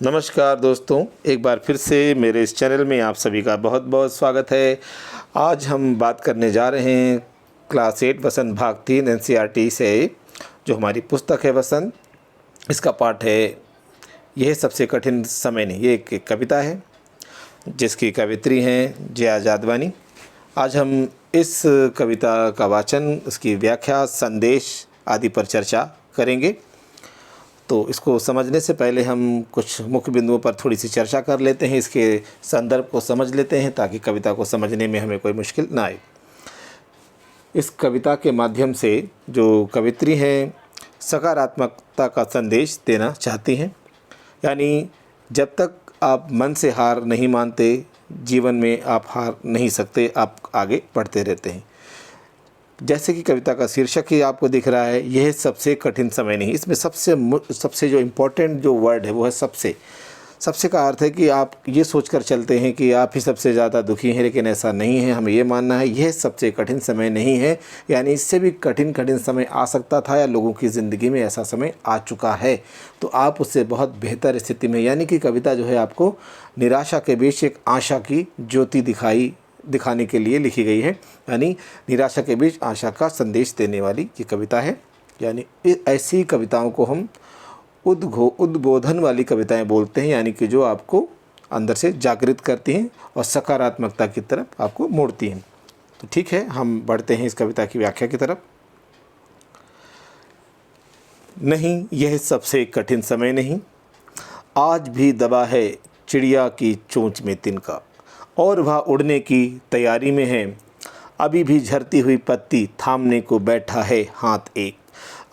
नमस्कार दोस्तों, एक बार फिर से मेरे इस चैनल में आप सभी का बहुत बहुत स्वागत है। आज हम बात करने जा रहे हैं क्लास 8 वसंत भाग 3 एनसीईआरटी से जो हमारी पुस्तक है वसंत। इसका पाठ है यह सबसे कठिन समय नहीं। ये एक कविता है जिसकी कवित्री हैं जया जादवानी। आज हम इस कविता का वाचन, उसकी व्याख्या, संदेश आदि पर चर्चा करेंगे। तो इसको समझने से पहले हम कुछ मुख्य बिंदुओं पर थोड़ी सी चर्चा कर लेते हैं, इसके संदर्भ को समझ लेते हैं ताकि कविता को समझने में हमें कोई मुश्किल ना आए। इस कविता के माध्यम से जो कवित्री हैं सकारात्मकता का संदेश देना चाहती हैं। यानी जब तक आप मन से हार नहीं मानते, जीवन में आप हार नहीं सकते, आप आगे बढ़ते रहते हैं। जैसे कि कविता का शीर्षक ही आपको दिख रहा है, यह सबसे कठिन समय नहीं। इसमें सबसे जो इम्पोर्टेंट जो वर्ड है वो है सबसे। सबसे का अर्थ है कि आप ये सोचकर चलते हैं कि आप ही सबसे ज़्यादा दुखी हैं, लेकिन ऐसा नहीं है। हमें ये मानना है यह सबसे कठिन समय नहीं है। यानी इससे भी कठिन समय आ सकता था या लोगों की ज़िंदगी में ऐसा समय आ चुका है, तो आप उससे बहुत बेहतर स्थिति में। यानी कि कविता जो है आपको निराशा के बीच एक आशा की ज्योति दिखाने के लिए लिखी गई है। यानी निराशा के बीच आशा का संदेश देने वाली ये कविता है। यानी ऐसी कविताओं को हम उद्बोधन वाली कविताएं बोलते हैं, यानी कि जो आपको अंदर से जागृत करती हैं और सकारात्मकता की तरफ आपको मोड़ती हैं। तो ठीक है, हम बढ़ते हैं इस कविता की व्याख्या की तरफ। नहीं, यह सबसे कठिन समय नहीं। आज भी दबा है चिड़िया की चोंच में तिनका, और वह उड़ने की तैयारी में है। अभी भी झरती हुई पत्ती थामने को बैठा है हाथ एक।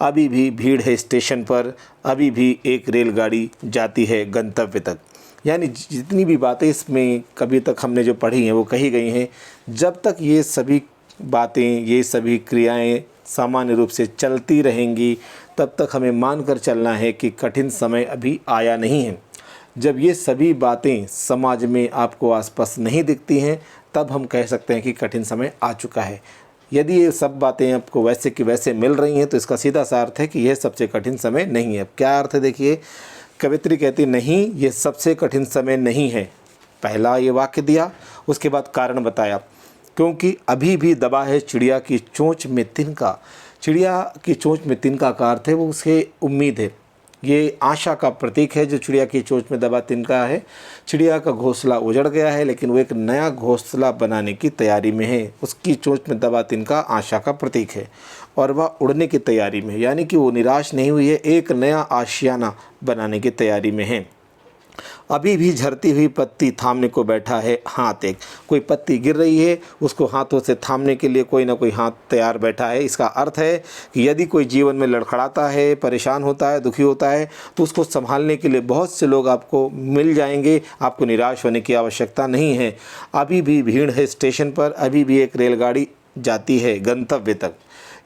अभी भी भीड़ है स्टेशन पर, अभी भी एक रेलगाड़ी जाती है गंतव्य तक। यानी जितनी भी बातें इसमें कभी तक हमने जो पढ़ी हैं वो कही गई हैं। जब तक ये सभी बातें, ये सभी क्रियाएं सामान्य रूप से चलती रहेंगी, तब तक हमें मानकर चलना है कि कठिन समय अभी आया नहीं है। जब ये सभी बातें समाज में आपको आसपास नहीं दिखती हैं, तब हम कह सकते हैं कि कठिन समय आ चुका है। यदि ये सब बातें आपको वैसे की वैसे मिल रही हैं, तो इसका सीधा सा अर्थ है कि यह सबसे कठिन समय नहीं है। अब क्या अर्थ है देखिए, कवित्री कहती नहीं, ये सबसे कठिन समय नहीं है। पहला ये वाक्य दिया, उसके बाद कारण बताया, क्योंकि अभी भी दबा है चिड़िया की चोंच में तिनका। चिड़िया की चोंच में तिनका का अर्थ है वो उसके उम्मीद है, ये आशा का प्रतीक है जो चिड़िया की चोंच में दबा तिनका है। चिड़िया का घोंसला उजड़ गया है, लेकिन वो एक नया घोंसला बनाने की तैयारी में है। उसकी चोंच में दबा तिनका आशा का प्रतीक है और वह उड़ने की तैयारी में है। यानी कि वो निराश नहीं हुई है, एक नया आशियाना बनाने की तैयारी में है। अभी भी झरती हुई पत्ती थामने को बैठा है हाथ एक। कोई पत्ती गिर रही है, उसको हाथों से थामने के लिए कोई ना कोई हाथ तैयार बैठा है। इसका अर्थ है कि यदि कोई जीवन में लड़खड़ाता है, परेशान होता है, दुखी होता है, तो उसको संभालने के लिए बहुत से लोग आपको मिल जाएंगे। आपको निराश होने की आवश्यकता नहीं है। अभी भी भीड़ है स्टेशन पर, अभी भी एक रेलगाड़ी जाती है गंतव्य तक।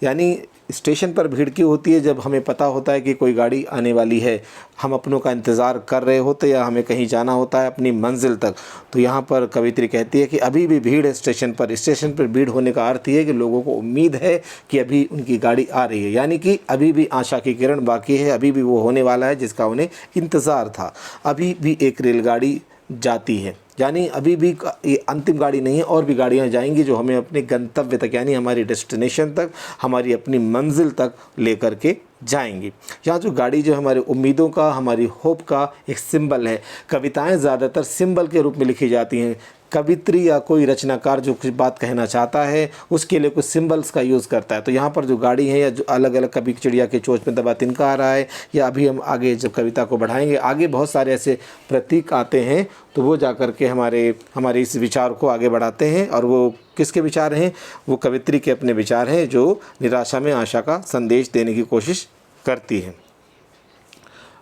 यानी स्टेशन पर भीड़ क्यों होती है? जब हमें पता होता है कि कोई गाड़ी आने वाली है, हम अपनों का इंतज़ार कर रहे होते या हमें कहीं जाना होता है अपनी मंजिल तक। तो यहाँ पर कवित्री कहती है कि अभी भी भीड़ है स्टेशन पर। स्टेशन पर भीड़ होने का अर्थ ये है कि लोगों को उम्मीद है कि अभी उनकी गाड़ी आ रही है। यानी कि अभी भी आशा की किरण बाकी है, अभी भी वो होने वाला है जिसका उन्हें इंतज़ार था। अभी भी एक रेलगाड़ी जाती है, यानी अभी भी ये अंतिम गाड़ी नहीं है, और भी गाड़ियाँ जाएंगी जो हमें अपने गंतव्य तक, यानी हमारी डेस्टिनेशन तक, हमारी अपनी मंजिल तक लेकर के जाएंगी। यहाँ जो गाड़ी जो हमारी उम्मीदों का, हमारी होप का एक सिंबल है। कविताएं ज़्यादातर सिंबल के रूप में लिखी जाती हैं। कवित्री या कोई रचनाकार जो कुछ बात कहना चाहता है, उसके लिए कुछ सिंबल्स का यूज़ करता है। तो यहाँ पर जो गाड़ी है या जो अलग अलग, कभी चिड़िया के चोंच में दबा तिनका आ रहा है, या अभी हम आगे जब कविता को बढ़ाएंगे, आगे बहुत सारे ऐसे प्रतीक आते हैं, तो वो जा कर के हमारे इस विचार को आगे बढ़ाते हैं। और वो किसके विचार हैं? वो कवित्री के अपने विचार हैं जो निराशा में आशा का संदेश देने की कोशिश करती हैं।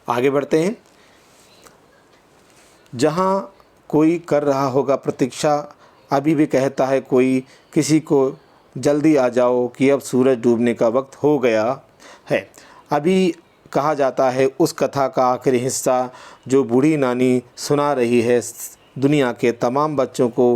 आगे बढ़ते हैं। जहाँ कोई कर रहा होगा प्रतीक्षा, अभी भी कहता है कोई किसी को, जल्दी आ जाओ कि अब सूरज डूबने का वक्त हो गया है। अभी कहा जाता है उस कथा का आखिरी हिस्सा जो बूढ़ी नानी सुना रही है दुनिया के तमाम बच्चों को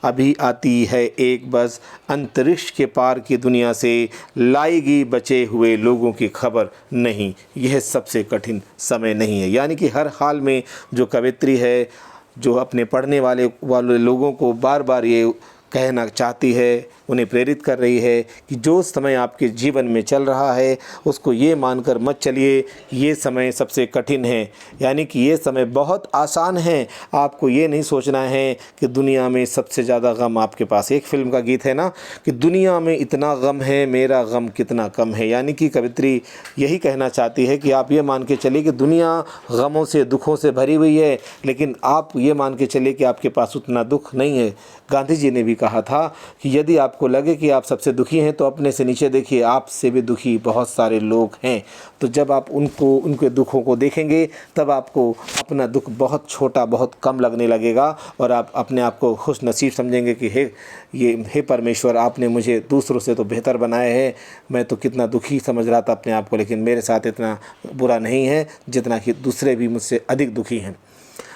अभी आती है एक बस अंतरिक्ष के पार की दुनिया से लाएगी बचे हुए लोगों की खबर नहीं, यह सबसे कठिन समय नहीं है। यानी कि हर हाल में जो कवित्री है, जो अपने पढ़ने वाले लोगों को बार बार ये कहना चाहती है, उन्हें प्रेरित कर रही है कि जो समय आपके जीवन में चल रहा है उसको ये मानकर मत चलिए ये समय सबसे कठिन है। यानी कि ये समय बहुत आसान है। आपको ये नहीं सोचना है कि दुनिया में सबसे ज़्यादा गम आपके पास। एक फ़िल्म का गीत है ना कि दुनिया में इतना गम है, मेरा गम कितना कम है। यानी कि कवित्री यही कहना चाहती है कि आप ये मान के चलिए कि दुनिया गमों से, दुखों से भरी हुई है, लेकिन आप ये मान के चलिए कि आपके पास उतना दुख नहीं है। गांधी जी ने भी कहा था कि यदि आपको लगे कि आप सबसे दुखी हैं तो अपने से नीचे देखिए, आपसे भी दुखी बहुत सारे लोग हैं। तो जब आप उनके दुखों को देखेंगे तब आपको अपना दुख बहुत छोटा, बहुत कम लगने लगेगा और आप अपने आप को खुश नसीब समझेंगे कि हे परमेश्वर, आपने मुझे दूसरों से तो बेहतर बनाया है। मैं तो कितना दुखी समझ रहा था अपने आप को, लेकिन मेरे साथ इतना बुरा नहीं है जितना कि दूसरे भी मुझसे अधिक दुखी हैं।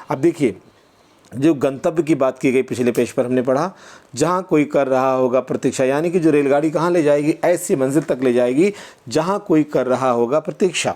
अब देखिए, जो गंतव्य की बात की गई पिछले पेज पर हमने पढ़ा, जहाँ कोई कर रहा होगा प्रतीक्षा, यानी कि जो रेलगाड़ी कहाँ ले जाएगी, ऐसी मंजिल तक ले जाएगी जहाँ कोई कर रहा होगा प्रतीक्षा।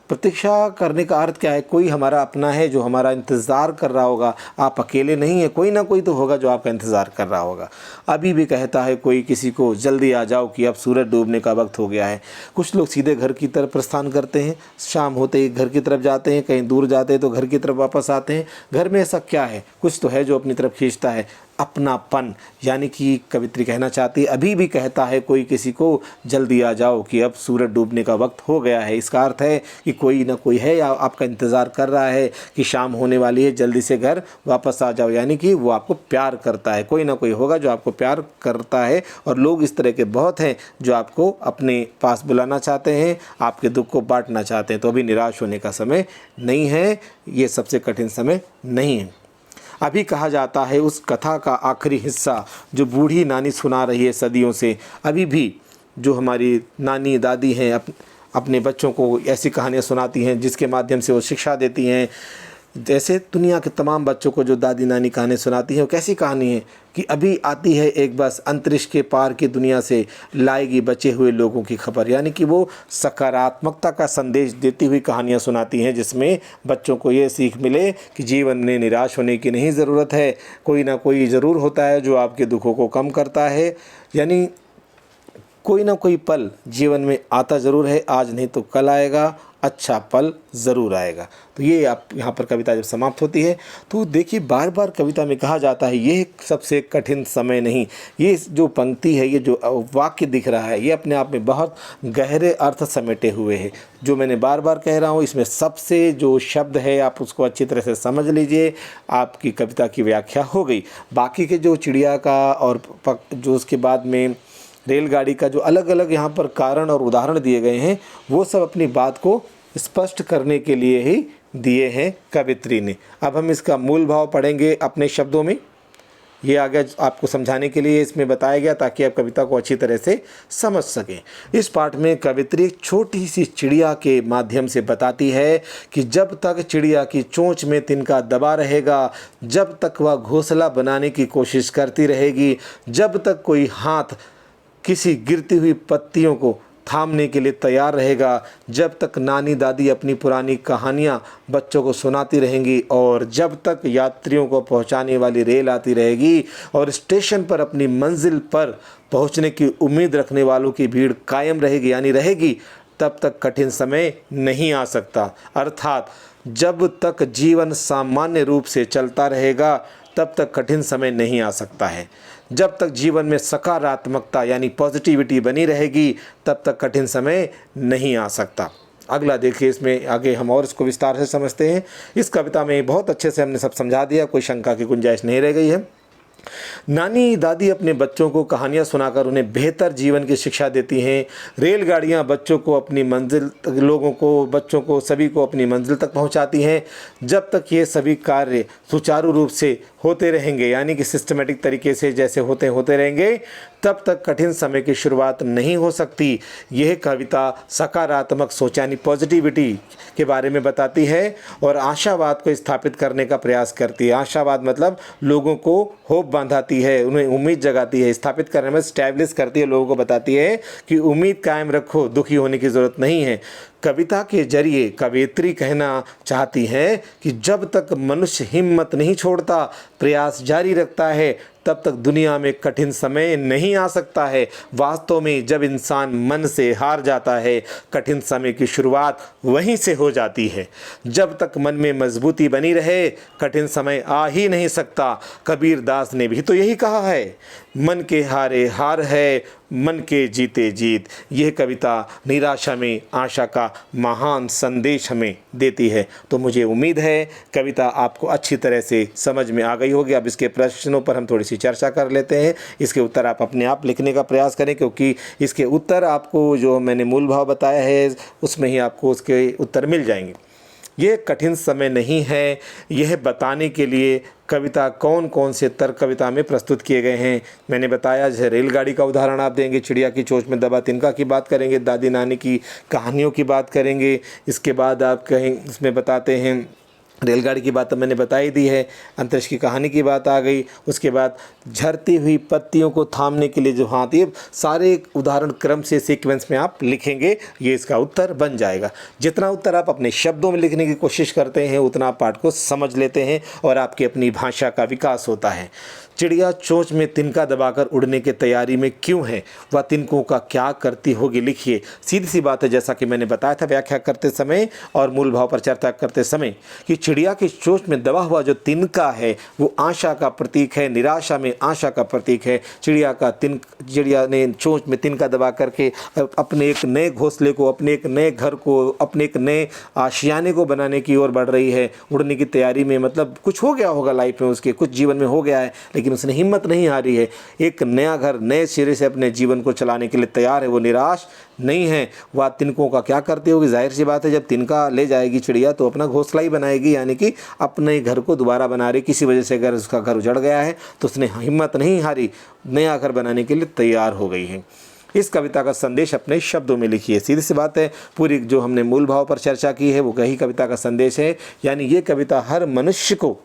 प्रतीक्षा करने का अर्थ क्या है? कोई हमारा अपना है जो हमारा इंतज़ार कर रहा होगा। आप अकेले नहीं हैं, कोई ना कोई तो होगा जो आपका इंतज़ार कर रहा होगा। अभी भी कहता है कोई किसी को, जल्दी आ जाओ कि अब सूरज डूबने का वक्त हो गया है। कुछ लोग सीधे घर की तरफ प्रस्थान करते हैं, शाम होते ही घर की तरफ जाते हैं, कहीं दूर जाते हैं तो घर की तरफ वापस आते हैं। घर में ऐसा क्या है? कुछ तो है जो अपनी तरफ खींचता है, अपनापन। यानी कि कवित्री कहना चाहती है, अभी भी कहता है कोई किसी को, जल्दी आ जाओ कि अब सूरज डूबने का वक्त हो गया है। इसका अर्थ है कि कोई ना कोई है या आपका इंतज़ार कर रहा है कि शाम होने वाली है, जल्दी से घर वापस आ जाओ। यानी कि वो आपको प्यार करता है, कोई ना कोई होगा जो आपको प्यार करता है। और लोग इस तरह के बहुत हैं जो आपको अपने पास बुलाना चाहते हैं, आपके दुख को बांटना चाहते हैं। तो अभी निराश होने का समय नहीं है, ये सबसे कठिन समय नहीं है। अभी कहा जाता है उस कथा का आखिरी हिस्सा जो बूढ़ी नानी सुना रही है सदियों से। अभी भी जो हमारी नानी दादी हैं अपने बच्चों को ऐसी कहानियाँ सुनाती हैं जिसके माध्यम से वो शिक्षा देती हैं। जैसे दुनिया के तमाम बच्चों को जो दादी नानी कहानी सुनाती हैं, वो कैसी कहानी है कि अभी आती है एक बस अंतरिक्ष के पार की दुनिया से लाएगी बचे हुए लोगों की खबर। यानी कि वो सकारात्मकता का संदेश देती हुई कहानियाँ सुनाती हैं जिसमें बच्चों को ये सीख मिले कि जीवन में निराश होने की नहीं ज़रूरत है। कोई ना कोई ज़रूर होता है जो आपके दुखों को कम करता है। यानी कोई ना कोई पल जीवन में आता ज़रूर है, आज नहीं तो कल आएगा, अच्छा पल ज़रूर आएगा। तो ये आप यहाँ पर कविता जब समाप्त होती है तो देखिए, बार बार कविता में कहा जाता है ये सबसे कठिन समय नहीं। ये जो पंक्ति है, ये जो वाक्य दिख रहा है, ये अपने आप में बहुत गहरे अर्थ समेटे हुए हैं। जो मैंने बार बार कह रहा हूँ, इसमें सबसे जो शब्द है आप उसको अच्छी तरह से समझ लीजिए, आपकी कविता की व्याख्या हो गई। बाकी के जो चिड़िया का और जो उसके बाद में रेलगाड़ी का जो अलग अलग यहाँ पर कारण और उदाहरण दिए गए हैं, वो सब अपनी बात को स्पष्ट करने के लिए ही दिए हैं कवित्री ने। अब हम इसका मूल भाव पढ़ेंगे अपने शब्दों में। ये आगे आपको समझाने के लिए इसमें बताया गया ताकि आप कविता को अच्छी तरह से समझ सकें। इस पाठ में कवित्री एक छोटी सी चिड़िया के माध्यम से बताती है कि जब तक चिड़िया की चोंच में तिनका दबा रहेगा, जब तक वह घोंसला बनाने की कोशिश करती रहेगी, जब तक कोई हाथ किसी गिरती हुई पत्तियों को थामने के लिए तैयार रहेगा, जब तक नानी दादी अपनी पुरानी कहानियाँ बच्चों को सुनाती रहेंगी, और जब तक यात्रियों को पहुँचाने वाली रेल आती रहेगी और स्टेशन पर अपनी मंजिल पर पहुँचने की उम्मीद रखने वालों की भीड़ कायम रहेगी, यानी रहेगी, तब तक कठिन समय नहीं आ सकता। अर्थात जब तक जीवन सामान्य रूप से चलता रहेगा तब तक कठिन समय नहीं आ सकता है। जब तक जीवन में सकारात्मकता यानी पॉजिटिविटी बनी रहेगी तब तक कठिन समय नहीं आ सकता। अगला देखिए, इसमें आगे हम और इसको विस्तार से समझते हैं। इस कविता में बहुत अच्छे से हमने सब समझा दिया, कोई शंका की गुंजाइश नहीं रह गई है। नानी दादी अपने बच्चों को कहानियाँ सुनाकर उन्हें बेहतर जीवन की शिक्षा देती हैं। रेलगाड़ियाँ बच्चों को अपनी मंजिल तक, लोगों को, बच्चों को, सभी को अपनी मंजिल तक पहुँचाती हैं। जब तक ये सभी कार्य सुचारू रूप से होते रहेंगे, यानी कि सिस्टमेटिक तरीके से जैसे होते रहेंगे, तब तक कठिन समय की शुरुआत नहीं हो सकती। यह कविता सकारात्मक सोच यानी पॉजिटिविटी के बारे में बताती है और आशावाद को स्थापित करने का प्रयास करती है। आशावाद मतलब लोगों को होप बांधाती है, उन्हें उम्मीद जगाती है, स्थापित करने में स्टैब्लिश करती है, लोगों को बताती है कि उम्मीद कायम रखो, दुखी होने की ज़रूरत नहीं है। कविता के जरिए कवयित्री कहना चाहती है कि जब तक मनुष्य हिम्मत नहीं छोड़ता, प्रयास जारी रखता है, तब तक दुनिया में कठिन समय नहीं आ सकता है। वास्तव में जब इंसान मन से हार जाता है, कठिन समय की शुरुआत वहीं से हो जाती है। जब तक मन में मजबूती बनी रहे, कठिन समय आ ही नहीं सकता। कबीर दास ने भी तो यही कहा है, मन के हारे हार है, मन के जीते जीत। यह कविता निराशा में आशा का महान संदेश हमें देती है। तो मुझे उम्मीद है कविता आपको अच्छी तरह से समझ में आ गई होगी। अब इसके प्रश्नों पर हम थोड़ी सी चर्चा कर लेते हैं। इसके उत्तर आप अपने आप लिखने का प्रयास करें, क्योंकि इसके उत्तर आपको जो मैंने मूल भाव बताया है उसमें ही आपको उसके उत्तर मिल जाएंगे। ये कठिन समय नहीं है, यह बताने के लिए कविता कौन कौन से तर्क कविता में प्रस्तुत किए गए हैं। मैंने बताया, जैसे रेलगाड़ी का उदाहरण आप देंगे, चिड़िया की चोंच में दबा तिनका की बात करेंगे, दादी नानी की कहानियों की बात करेंगे। इसके बाद आप कहीं इसमें बताते हैं, रेलगाड़ी की बात तो मैंने बता ही दी है, अंतरिक्ष की कहानी की बात आ गई। उसके बाद झरती हुई पत्तियों को थामने के लिए जो हाथ, ये सारे उदाहरण क्रम से सीक्वेंस में आप लिखेंगे, ये इसका उत्तर बन जाएगा। जितना उत्तर आप अपने शब्दों में लिखने की कोशिश करते हैं, उतना आप पाठ को समझ लेते हैं और आपकी अपनी भाषा का विकास होता है। चिड़िया चोंच में तिनका दबाकर उड़ने की तैयारी में क्यों है, वह तिनकों का क्या करती होगी, लिखिए। सीधी सी बात है, जैसा कि मैंने बताया था व्याख्या करते समय और मूल भाव पर चर्चा करते समय, कि चिड़िया की चोंच में दबा हुआ जो तिनका है वो आशा का प्रतीक है, निराशा में आशा का प्रतीक है। चिड़िया ने चोंच में तिनका दबा करके अपने एक नए घोंसले को, अपने एक नए घर को, अपने एक नए आशियाने को बनाने की ओर बढ़ रही है, उड़ने की तैयारी में। मतलब कुछ हो गया होगा लाइफ में, उसके कुछ जीवन में हो गया है, लेकिन उसने हिम्मत नहीं हारी है। एक नया घर नए सिरे से अपने जीवन को चलाने के लिए तैयार है, वो निराश नहीं है। वह तिनकों का क्या करती होगी, जाहिर सी बात है, जब तिनका ले जाएगी चिड़िया तो अपना घोंसला ही बनाएगी, यानी कि अपने घर को दोबारा बना रही। किसी वजह से अगर उसका घर उजड़ गया है तो उसने हिम्मत नहीं हारी, नया घर बनाने के लिए तैयार हो गई है। इस कविता का संदेश अपने शब्दों में लिखिए। सीधी सी बात है, पूरी जो हमने मूल भाव पर चर्चा की है वो यही कविता का संदेश है। यानी ये कविता हर मनुष्य को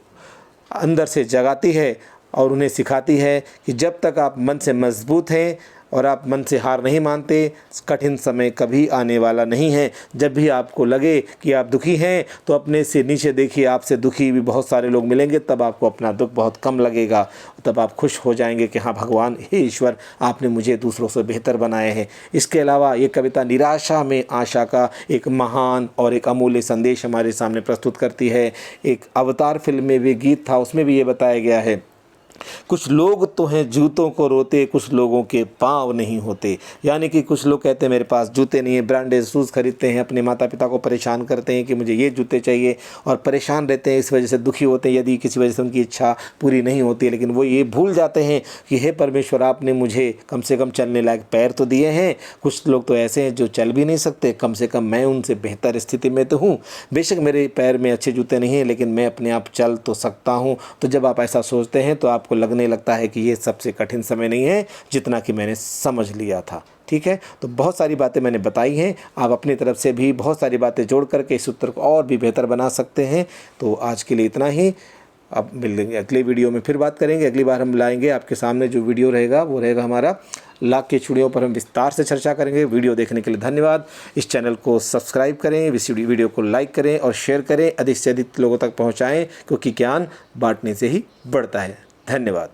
अंदर से जगाती है और उन्हें सिखाती है कि जब तक आप मन से मजबूत हैं और आप मन से हार नहीं मानते, कठिन समय कभी आने वाला नहीं है। जब भी आपको लगे कि आप दुखी हैं तो अपने से नीचे देखिए, आपसे दुखी भी बहुत सारे लोग मिलेंगे, तब आपको अपना दुख बहुत कम लगेगा, तब आप खुश हो जाएंगे कि हाँ भगवान, हे ईश्वर, आपने मुझे दूसरों से बेहतर बनाया है। इसके अलावा ये कविता निराशा में आशा का एक महान और एक अमूल्य संदेश हमारे सामने प्रस्तुत करती है। एक अवतार फिल्म में भी गीत था, उसमें भी ये बताया गया है, कुछ लोग तो हैं जूतों को रोते, कुछ लोगों के पाँव नहीं होते। यानी कि कुछ लोग कहते हैं मेरे पास जूते नहीं है, ब्रांडेड शूज़ खरीदते हैं, अपने माता पिता को परेशान करते हैं कि मुझे ये जूते चाहिए और परेशान रहते हैं, इस वजह से दुखी होते हैं यदि किसी वजह से उनकी इच्छा पूरी नहीं होती है। लेकिन वो ये भूल जाते हैं कि हे परमेश्वर, आपने मुझे कम से कम चलने लायक पैर तो दिए हैं। कुछ लोग तो ऐसे हैं जो चल भी नहीं सकते, कम से कम मैं उनसे बेहतर स्थिति में तो हूँ। बेशक मेरे पैर में अच्छे जूते नहीं हैं, लेकिन मैं अपने आप चल तो सकता हूँ। तो जब आप ऐसा सोचते हैं तो आपको लगने लगता है कि ये सबसे कठिन समय नहीं है जितना कि मैंने समझ लिया था। ठीक है, तो बहुत सारी बातें मैंने बताई हैं, आप अपनी तरफ से भी बहुत सारी बातें जोड़ करके इस उत्तर को और भी बेहतर बना सकते हैं। तो आज के लिए इतना ही, अब मिलेंगे अगले वीडियो में, फिर बात करेंगे। अगली बार हम लाएंगे आपके सामने जो वीडियो रहेगा वो रहेगा हमारा लाख की चूड़ियों पर, हम विस्तार से चर्चा करेंगे। वीडियो देखने के लिए धन्यवाद। इस चैनल को सब्सक्राइब करें, इस वीडियो को लाइक करें और शेयर करें, अधिक से अधिक लोगों तक पहुँचाएँ, क्योंकि ज्ञान बांटने से ही बढ़ता है। धन्यवाद।